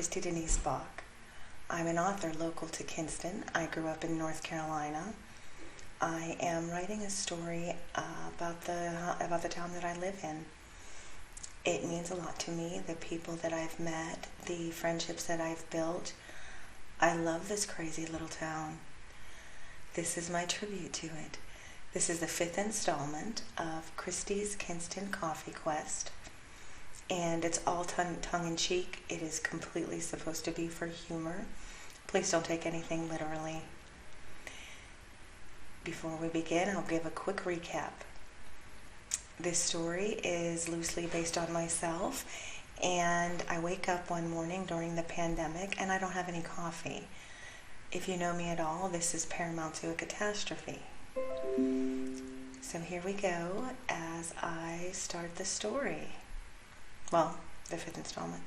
Kristy Denice Bock. I'm an author local to Kinston. I grew up in North Carolina. I am writing a story about the town that I live in. It means a lot to me, the people that I've met, the friendships that I've built. I love this crazy little town. This is my tribute to it. This is the 5th installment of Kristy's Kinston Coffee Quest. And it's all tongue-in-cheek. It is completely supposed to be for humor. Please don't take anything literally. Before we begin, I'll give a quick recap. This story is loosely based on myself, and I wake up one morning during the pandemic and I don't have any coffee. If you know me at all, this is paramount to a catastrophe. So here we go as I start the story. Well, the 5th installment.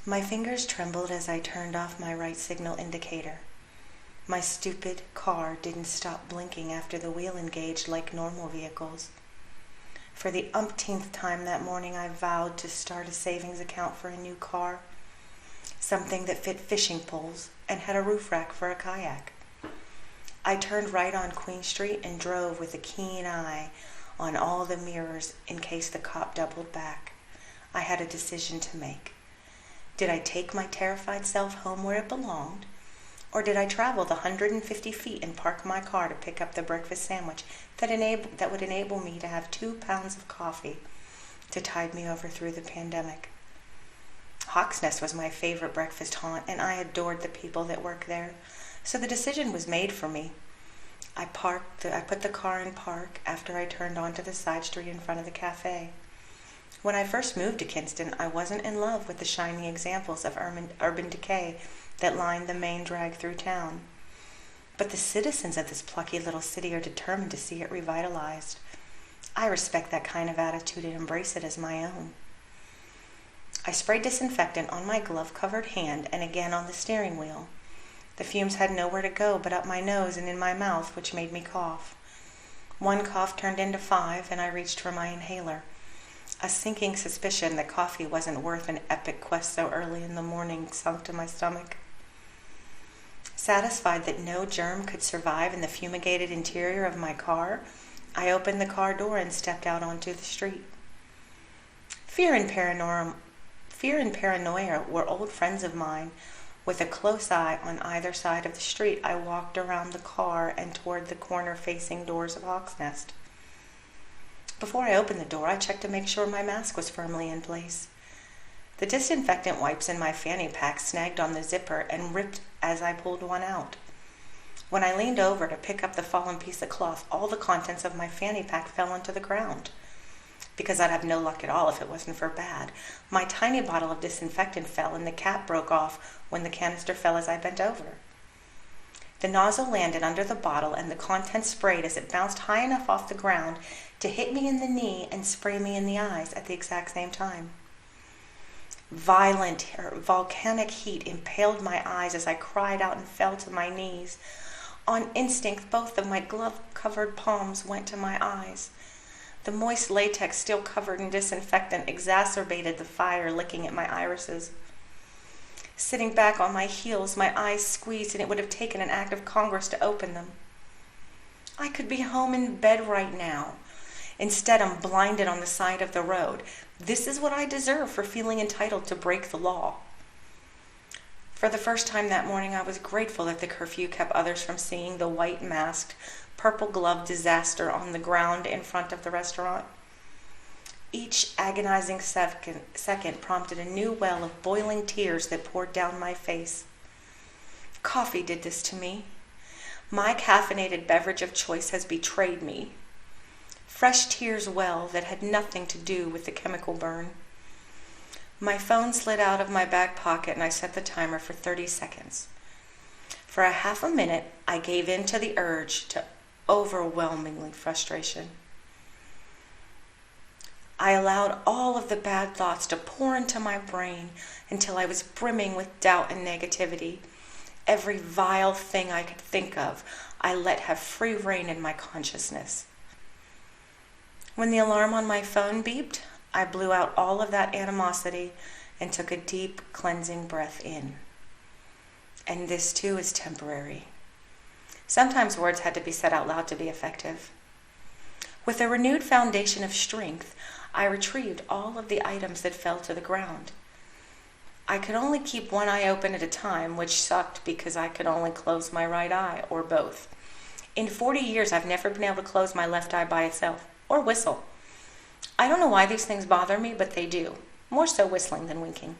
My fingers trembled as I turned off my right signal indicator. My stupid car didn't stop blinking after the wheel engaged like normal vehicles. For the umpteenth time that morning, I vowed to start a savings account for a new car, something that fit fishing poles and had a roof rack for a kayak. I turned right on Queen Street and drove with a keen eye on all the mirrors in case the cop doubled back. I had a decision to make. Did I take my terrified self home where it belonged, or did I travel the 150 feet and park my car to pick up the breakfast sandwich that would enable me to have 2 pounds of coffee to tide me over through the pandemic? Hawk's Nest was my favorite breakfast haunt, and I adored the people that work there, so the decision was made for me. I put the car in park after I turned onto the side street in front of the cafe. When I first moved to Kinston, I wasn't in love with the shiny examples of urban decay that lined the main drag through town. But the citizens of this plucky little city are determined to see it revitalized. I respect that kind of attitude and embrace it as my own. I sprayed disinfectant on my glove-covered hand and again on the steering wheel. The fumes had nowhere to go but up my nose and in my mouth, which made me cough. 1 cough turned into 5, and I reached for my inhaler. A sinking suspicion that coffee wasn't worth an epic quest so early in the morning sunk to my stomach. Satisfied that no germ could survive in the fumigated interior of my car, I opened the car door and stepped out onto the street. Fear and paranoia were old friends of mine. With a close eye on either side of the street, I walked around the car and toward the corner-facing doors of Hawk's Nest. Before I opened the door, I checked to make sure my mask was firmly in place. The disinfectant wipes in my fanny pack snagged on the zipper and ripped as I pulled one out. When I leaned over to pick up the fallen piece of cloth, all the contents of my fanny pack fell onto the ground. Because I'd have no luck at all if it wasn't for bad. My tiny bottle of disinfectant fell and the cap broke off when the canister fell as I bent over. The nozzle landed under the bottle and the contents sprayed as it bounced high enough off the ground to hit me in the knee and spray me in the eyes at the exact same time. Volcanic heat impaled my eyes as I cried out and fell to my knees. On instinct, both of my glove-covered palms went to my eyes. The moist latex still covered in disinfectant exacerbated the fire licking at my irises. Sitting back on my heels, my eyes squeezed, and it would have taken an act of Congress to open them. I could be home in bed right now. Instead, I'm blinded on the side of the road. This is what I deserve for feeling entitled to break the law. For the first time that morning, I was grateful that the curfew kept others from seeing the white-masked, purple-gloved disaster on the ground in front of the restaurant. Each agonizing second prompted a new well of boiling tears that poured down my face. Coffee did this to me. My caffeinated beverage of choice has betrayed me. Fresh tears well that had nothing to do with the chemical burn. My phone slid out of my back pocket and I set the timer for 30 seconds. For a half a minute, I gave in to the urge to overwhelmingly frustration. I allowed all of the bad thoughts to pour into my brain until I was brimming with doubt and negativity. Every vile thing I could think of, I let have free rein in my consciousness. When the alarm on my phone beeped, I blew out all of that animosity and took a deep, cleansing breath in. And this too is temporary. Sometimes words had to be said out loud to be effective. With a renewed foundation of strength, I retrieved all of the items that fell to the ground. I could only keep one eye open at a time, which sucked because I could only close my right eye, or both. In 40 years, I've never been able to close my left eye by itself, or whistle. I don't know why these things bother me, but they do. More so whistling than winking.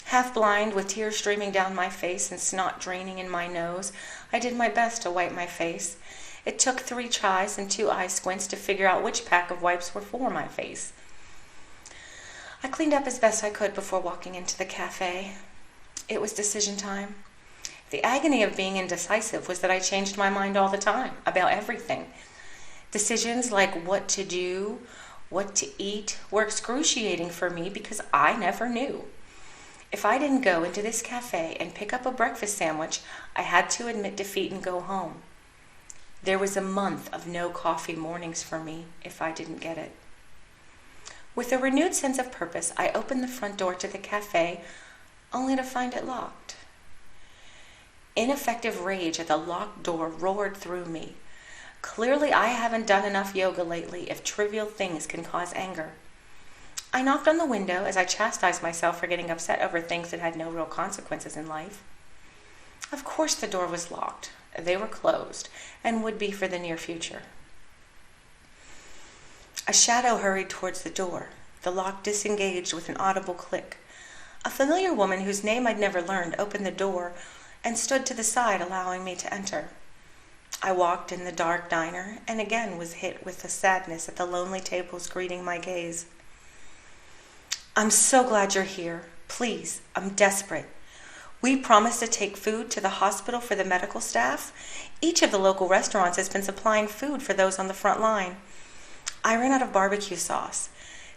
Half blind, with tears streaming down my face and snot draining in my nose, I did my best to wipe my face. It took 3 tries and 2 eye squints to figure out which pack of wipes were for my face. I cleaned up as best I could before walking into the cafe. It was decision time. The agony of being indecisive was that I changed my mind all the time, about everything. Decisions like what to do, what to eat, were excruciating for me because I never knew. If I didn't go into this cafe and pick up a breakfast sandwich, I had to admit defeat and go home. There was a month of no coffee mornings for me if I didn't get it. With a renewed sense of purpose, I opened the front door to the cafe, only to find it locked. Ineffective rage at the locked door roared through me. Clearly, I haven't done enough yoga lately if trivial things can cause anger. I knocked on the window as I chastised myself for getting upset over things that had no real consequences in life. Of course the door was locked. They were closed, and would be for the near future. A shadow hurried towards the door. The lock disengaged with an audible click. A familiar woman whose name I'd never learned opened the door and stood to the side, allowing me to enter. I walked in the dark diner and again was hit with the sadness at the lonely tables greeting my gaze. "I'm so glad you're here. Please, I'm desperate. We promised to take food to the hospital for the medical staff. Each of the local restaurants has been supplying food for those on the front line. I ran out of barbecue sauce.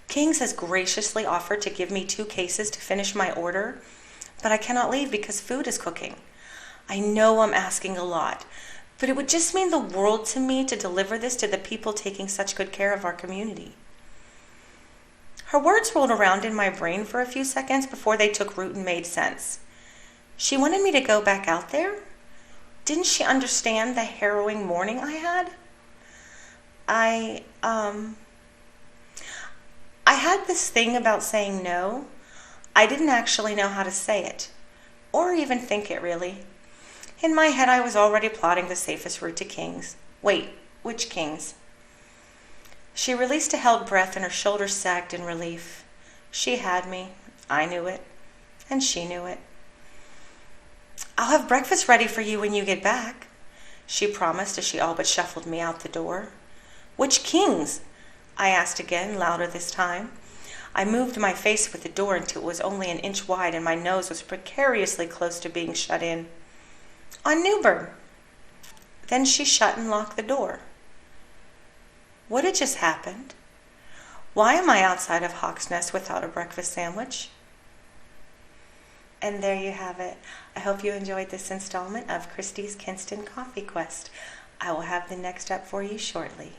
King's has graciously offered to give me 2 cases to finish my order, but I cannot leave because food is cooking. I know I'm asking a lot, but it would just mean the world to me to deliver this to the people taking such good care of our community." Her words rolled around in my brain for a few seconds before they took root and made sense. She wanted me to go back out there? Didn't she understand the harrowing morning I had? I had this thing about saying no. I didn't actually know how to say it, or even think it really. In my head, I was already plotting the safest route to King's. Wait, which King's? She released a held breath and her shoulders sagged in relief. She had me. I knew it. And she knew it. "I'll have breakfast ready for you when you get back," she promised as she all but shuffled me out the door. "Which King's?" I asked again, louder this time. I moved my face with the door until it was only an inch wide and my nose was precariously close to being shut in. "On Newburn." Then she shut and locked the door. What had just happened? Why am I outside of Hawk's Nest without a breakfast sandwich? And there you have it. I hope you enjoyed this installment of Kristy's Kinston Coffee Quest. I will have the next up for you shortly.